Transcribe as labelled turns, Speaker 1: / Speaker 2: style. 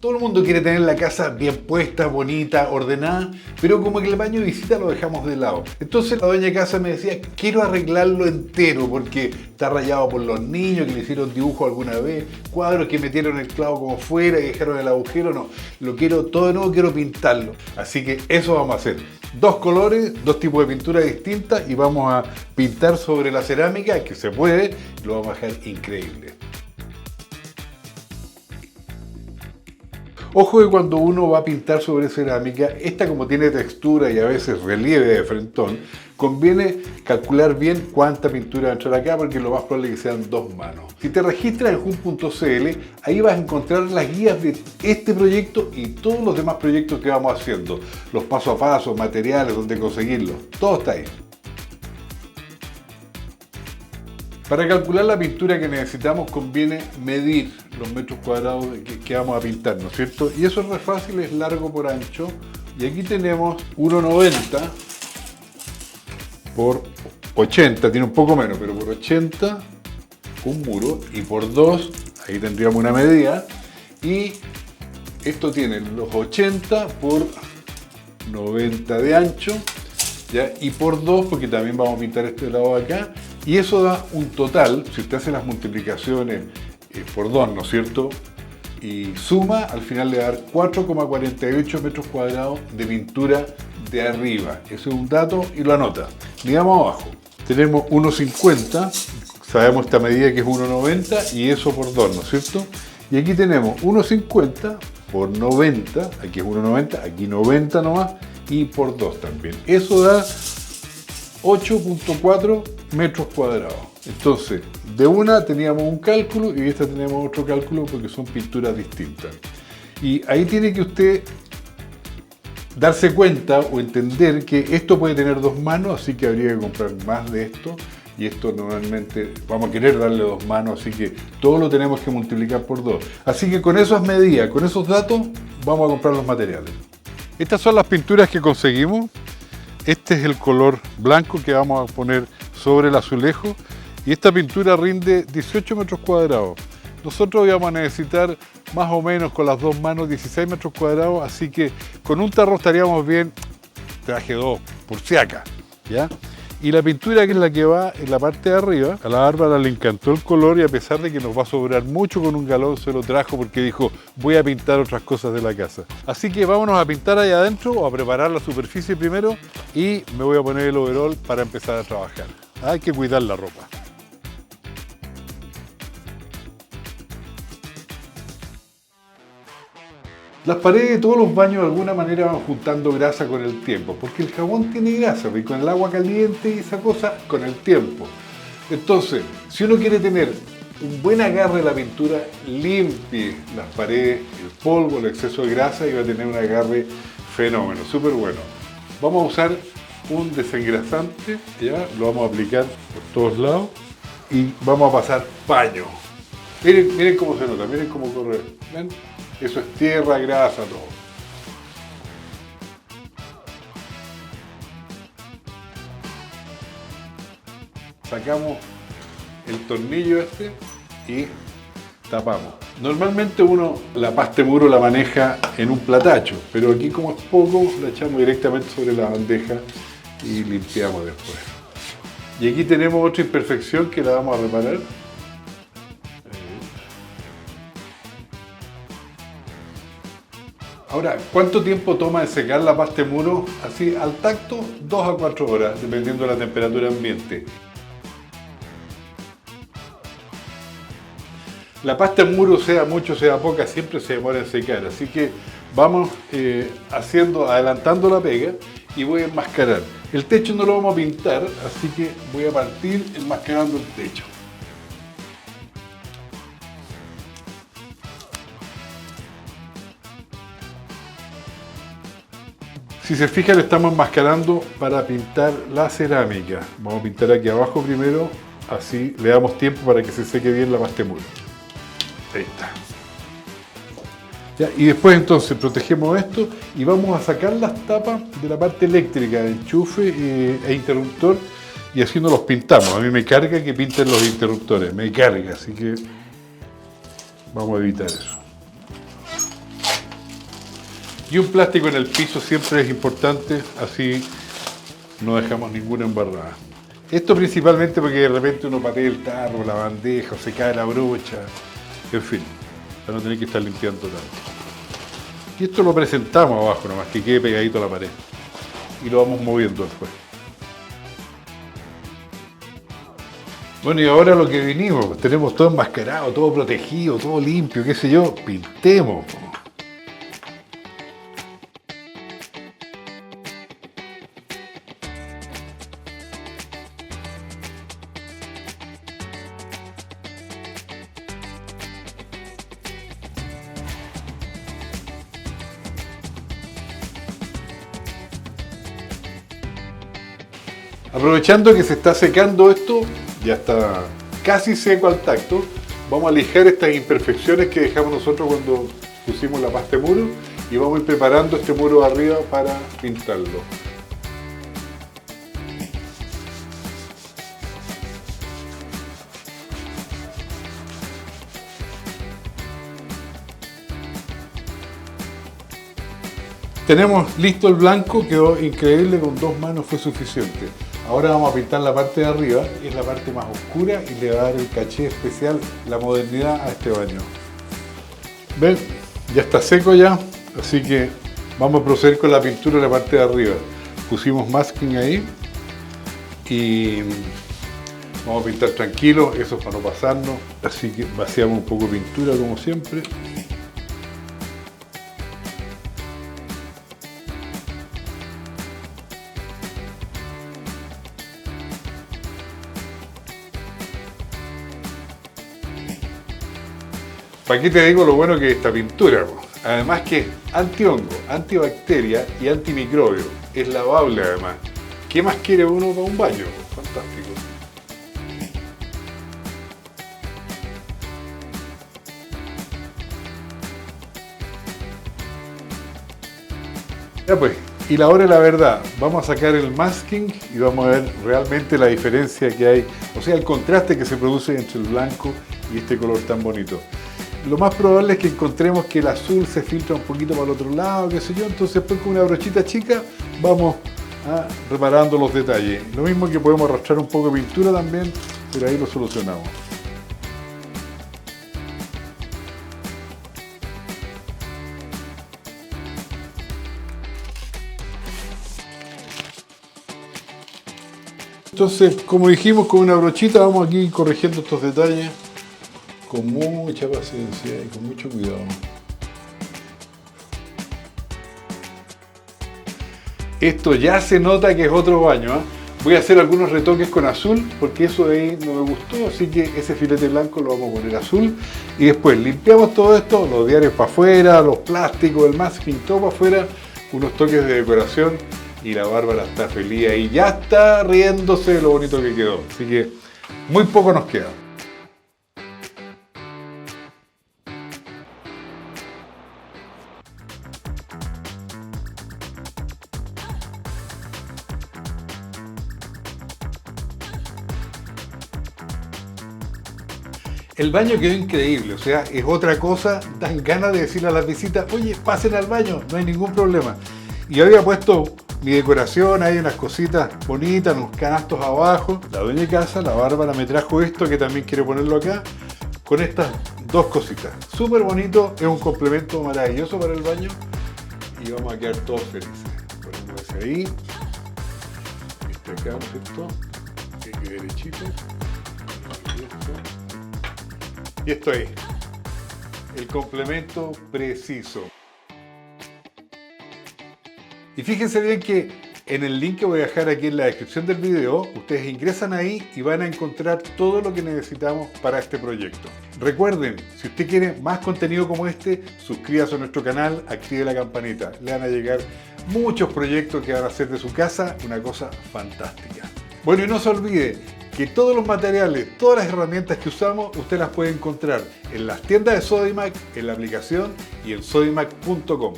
Speaker 1: Todo el mundo quiere tener la casa bien puesta, bonita, ordenada, pero como que el baño de visita lo dejamos de lado. Entonces la dueña de casa me decía, quiero arreglarlo entero porque está rayado por los niños que le hicieron dibujo alguna vez, cuadros que metieron el clavo como fuera y dejaron el agujero, no, lo quiero todo de nuevo, quiero pintarlo. Así que eso vamos a hacer. Dos colores, dos tipos de pintura distintas y vamos a pintar sobre la cerámica, que se puede, lo vamos a dejar increíble. Ojo que cuando uno va a pintar sobre cerámica, esta como tiene textura y a veces relieve de frentón, conviene calcular bien cuánta pintura va a entrar acá porque lo más probable es que sean dos manos. Si te registras en jun.cl, ahí vas a encontrar las guías de este proyecto y todos los demás proyectos que vamos haciendo. Los paso a paso, materiales, dónde conseguirlos, todo está ahí. Para calcular la pintura que necesitamos conviene medir los metros cuadrados que vamos a pintar, ¿no es cierto? Y eso es re fácil, es largo por ancho. Y aquí tenemos 1,90 por 80, tiene un poco menos, pero por 80 un muro y por 2, ahí tendríamos una medida. Y esto tiene los 80 por 90 de ancho, ¿ya? Y por 2, porque también vamos a pintar este lado de acá. Y eso da un total, si usted hace las multiplicaciones por 2, ¿no es cierto? Y suma, al final le va a dar 4,48 metros cuadrados de pintura de arriba. Eso es un dato y lo anota. Digamos abajo. Tenemos 1,50, sabemos esta medida que es 1,90 y eso por 2, ¿no es cierto? Y aquí tenemos 1,50 por 90, aquí es 1,90, aquí 90 nomás, y por 2 también. Eso da 8,4 metros cuadrados. Entonces, de una teníamos un cálculo y de esta tenemos otro cálculo porque son pinturas distintas. Y ahí tiene que usted darse cuenta o entender que esto puede tener dos manos, así que habría que comprar más de esto. Y esto normalmente vamos a querer darle dos manos, así que todo lo tenemos que multiplicar por 2. Así que con esas medidas, con esos datos, vamos a comprar los materiales. Estas son las pinturas que conseguimos. Este es el color blanco que vamos a poner sobre el azulejo y esta pintura rinde 18 metros cuadrados. Nosotros vamos a necesitar más o menos con las dos manos 16 metros cuadrados, así que con un tarro estaríamos bien, traje 2 por si acá, ¿ya? Y la pintura, que es la que va en la parte de arriba, a la Bárbara le encantó el color y a pesar de que nos va a sobrar mucho con un galón, se lo trajo porque dijo, voy a pintar otras cosas de la casa. Así que vámonos a pintar allá adentro o a preparar la superficie primero y me voy a poner el overol para empezar a trabajar. Hay que cuidar la ropa. Las paredes de todos los baños de alguna manera van juntando grasa con el tiempo, porque el jabón tiene grasa, y con el agua caliente y esa cosa, con el tiempo. Entonces, si uno quiere tener un buen agarre de la pintura, limpie las paredes, el polvo, el exceso de grasa y va a tener un agarre fenómeno, súper bueno. Vamos a usar un desengrasante, ya lo vamos a aplicar por todos lados y vamos a pasar paño. Miren, miren cómo se nota, miren cómo corre. ¿Ven? Eso es tierra, grasa, todo. Sacamos el tornillo este y tapamos. Normalmente uno la pasta de muro la maneja en un platacho, pero aquí como es poco, la echamos directamente sobre la bandeja y limpiamos después. Y aquí tenemos otra imperfección que la vamos a reparar. Ahora, ¿cuánto tiempo toma de secar la pasta de muro? Así, al tacto, 2 a 4 horas, dependiendo de la temperatura ambiente. La pasta de muro, sea mucho, sea poca, siempre se demora en secar. Así que vamos adelantando la pega y voy a enmascarar. El techo no lo vamos a pintar, así que voy a partir enmascarando el techo. Si se fijan, le estamos enmascarando para pintar la cerámica. Vamos a pintar aquí abajo primero, así le damos tiempo para que se seque bien la pasta de muro. Ahí está. Ya, y después entonces protegemos esto y vamos a sacar las tapas de la parte eléctrica, de enchufe e interruptor, y así no los pintamos. A mí me carga que pinten los interruptores, me carga, así que vamos a evitar eso. Y un plástico en el piso siempre es importante, así no dejamos ninguna embarrada. Esto principalmente porque de repente uno patea el tarro, la bandeja, o se cae la brocha, en fin, para no tener que estar limpiando tanto. Y esto lo presentamos abajo nomás, que quede pegadito a la pared. Y lo vamos moviendo después. Bueno, y ahora lo que vinimos, tenemos todo enmascarado, todo protegido, todo limpio, qué sé yo, pintemos. Aprovechando que se está secando esto, ya está casi seco al tacto, vamos a lijar estas imperfecciones que dejamos nosotros cuando pusimos la pasta de muro y vamos a ir preparando este muro de arriba para pintarlo. Tenemos listo el blanco, quedó increíble, con 2 manos fue suficiente. Ahora vamos a pintar la parte de arriba, que es la parte más oscura y le va a dar el caché especial, la modernidad a este baño. ¿Ven? Ya está seco ya, así que vamos a proceder con la pintura de la parte de arriba. Pusimos masking ahí y vamos a pintar tranquilo, eso para no pasarnos, así que vaciamos un poco de pintura como siempre. ¿Para qué te digo lo bueno que es esta pintura? Además que es antihongo, antibacteria y antimicrobio. Es lavable además. ¿Qué más quiere uno para un baño? Fantástico. Ya pues, y la hora de la verdad. Vamos a sacar el masking y vamos a ver realmente la diferencia que hay. O sea, el contraste que se produce entre el blanco y este color tan bonito. Lo más probable es que encontremos que el azul se filtra un poquito para el otro lado, qué sé yo, entonces después con una brochita chica vamos reparando los detalles. Lo mismo que podemos arrastrar un poco de pintura también, pero ahí lo solucionamos. Entonces, como dijimos, con una brochita vamos aquí corrigiendo estos detalles. Con mucha paciencia y con mucho cuidado. Esto ya se nota que es otro baño, ¿eh? Voy a hacer algunos retoques con azul porque eso de ahí no me gustó, así que ese filete blanco lo vamos a poner azul y después limpiamos todo esto, los diarios para afuera, los plásticos, el masking, todo para afuera, unos toques de decoración y la Bárbara está feliz ahí, ya está riéndose de lo bonito que quedó, así que muy poco nos queda. El baño quedó increíble, o sea, es otra cosa, dan ganas de decirle a las visitas, oye, pasen al baño, no hay ningún problema. Y yo había puesto mi decoración, hay unas cositas bonitas, unos canastos abajo. La dueña de casa, la Bárbara, me trajo esto que también quiero ponerlo acá, con estas 2 cositas. Súper bonito, es un complemento maravilloso para el baño y vamos a quedar todos felices. Ponemos ese ahí, este acá, ¿no es cierto? Que quede derechito. Y esto es el complemento preciso. Y fíjense bien que en el link que voy a dejar aquí en la descripción del video, ustedes ingresan ahí y van a encontrar todo lo que necesitamos para este proyecto. Recuerden, si usted quiere más contenido como este, suscríbase a nuestro canal, active la campanita. Le van a llegar muchos proyectos que van a hacer de su casa una cosa fantástica. Bueno, y no se olvide que todos los materiales, todas las herramientas que usamos, usted las puede encontrar en las tiendas de Sodimac, en la aplicación y en sodimac.com.